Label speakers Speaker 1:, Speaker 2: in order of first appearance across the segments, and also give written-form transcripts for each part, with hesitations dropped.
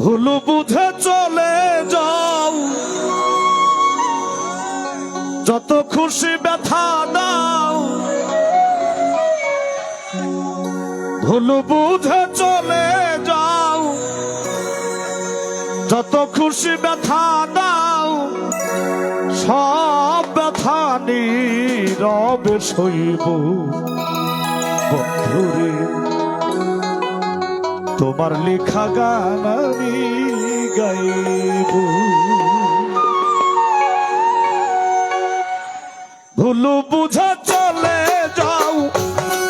Speaker 1: ভুল বুঝে চলে যাও, যত খুশি ব্যথা দাও। ভুল বুঝে চলে যাও, যত খুশি ব্যথা দাও। সব ব্যথা নীরবে সইব বন্ধুরে, তোমার লেখা গান আমি গাইব। ভুল বুঝে চলে যাও,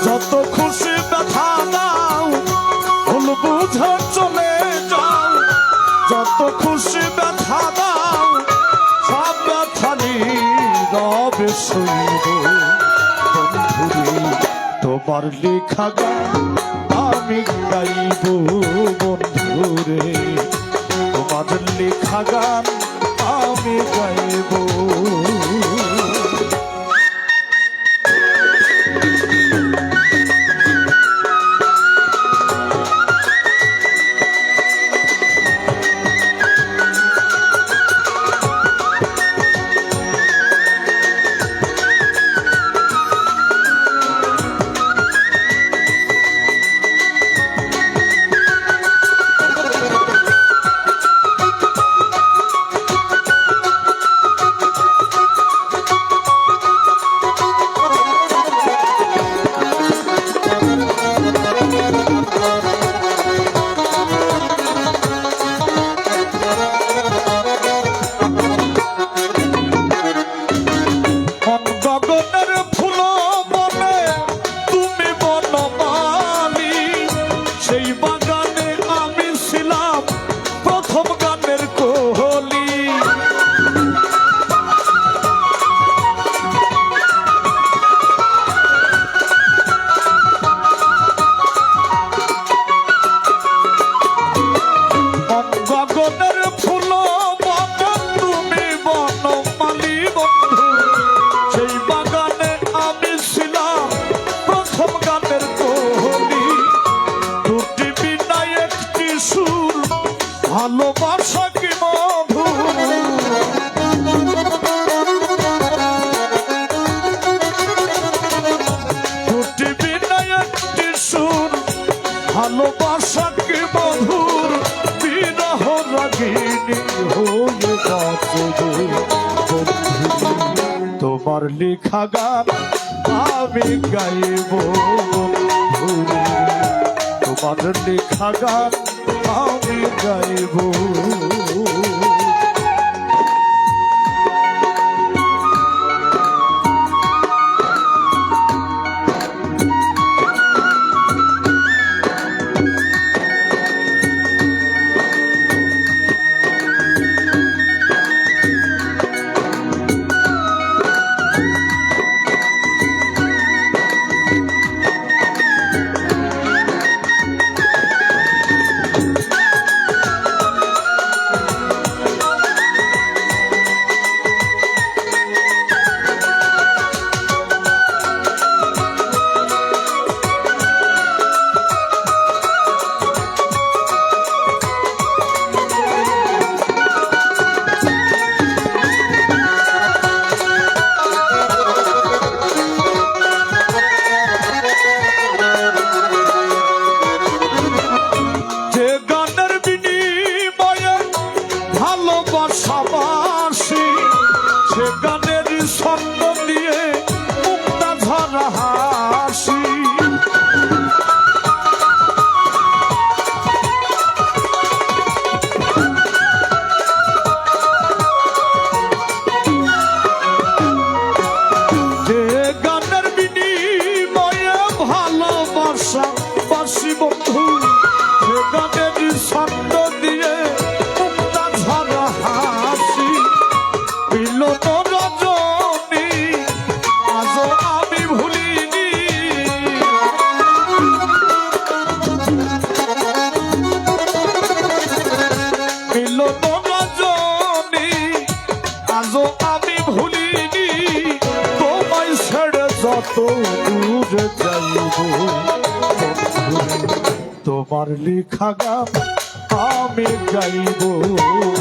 Speaker 1: যত খুশি ব্যথা দাও। ভুল বুঝে চলে যাও, যত খুশি ব্যথা দাও। সব ব্যথা নীরবে সইব বন্ধুরে, তোমার লেখা গান আমি গাইব বন্ধুরে, তোমার লেখা গান আমি গাইব। ভালোবাসা কি মধু, দুটি বিনায় একটি সুর। ভালোবাসা কি মধুর, বিরহ রাগিনী হয়ে বাঁচবে বন্ধু। তোমার লেখা গান আমি গাইব বন্ধুরে, তোমার লেখা গান আমি গাইব। ভালোবাসাবাসী সে গানের ছন্দ দিয়ে মুক্তা ঝরা হাসি। যে গানের বিনিময়ে ভালোবাসাবাসী বন্ধু, সে গানের ছন্দ দিয়ে যত দূরে যাইব তোমার লেখা গান আমি গাইব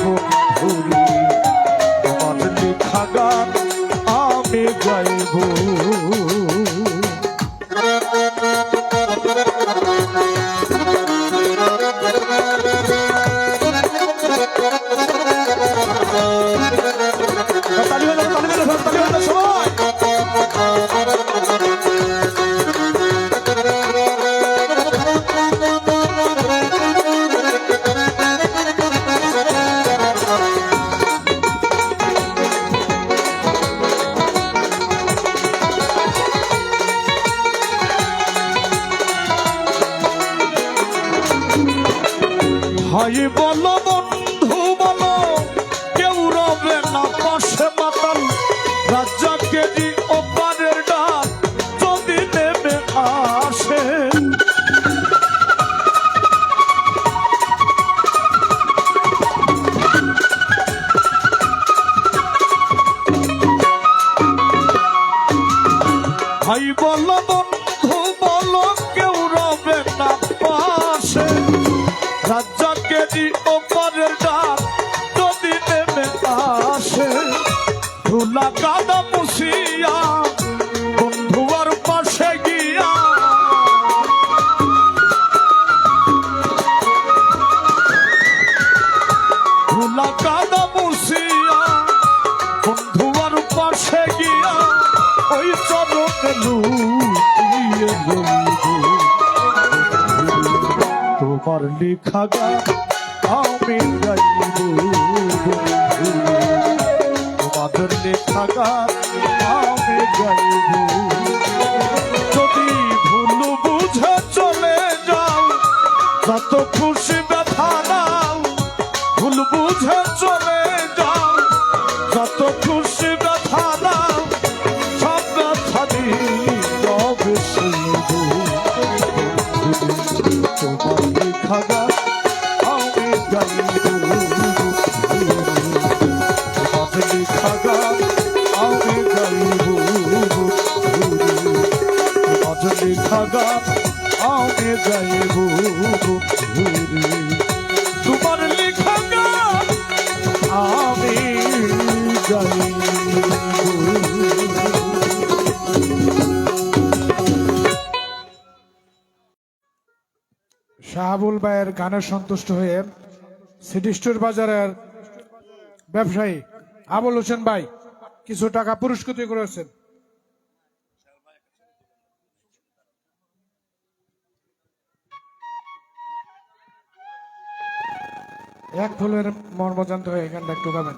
Speaker 1: বন্ধুরে তোমার লেখা গান আমি গাইব। ভাই বলো বন্ধু বলো কেউ রবে না পাশে মাতাল রাজ্জাকে দি ওপারের ডাক যদি নেমে আসে। ভাই বলো বন্ধু বলো কেউ রবে না পাশে রাজ্জাকে দি ওপারের ডাক যদি নেমে আসে। ধুলা কাদা মুছিয়া বন্ধু আর পাশে গিয়া ধুলা কাদা মুছিয়া বন্ধু আর পাশে গিয়া ওই চরণে লুটিয়ে রইব তোমার লেখা গান আমি গাইব। তোমাদের লেখা গান আমি গাইব। যদি ভুল বুঝে চলে যাও যত খুশি ব্যথা নাও ভুল বুঝে চলে যাও যত খুশি ব্যথা নাও সব ব্যথা দিবে শুনব। তোমার লেখা গান আমি গাইব। তোমার লেখা গান আমি গাইব। তোমার লেখা গান আমি গাইব। তোমার লেখা গান আমি গাইব।
Speaker 2: শাহাবুল ভাইয়ের গানে সন্তুষ্ট হয়ে সিটি স্টোর বাজারের ব্যবসায়ী আবুল হোসেন ভাই কিছু টাকা পুরস্কৃত করেছেন। এক ফুলের মর্ম জানতে হয় এখানটা একটু গাবেন।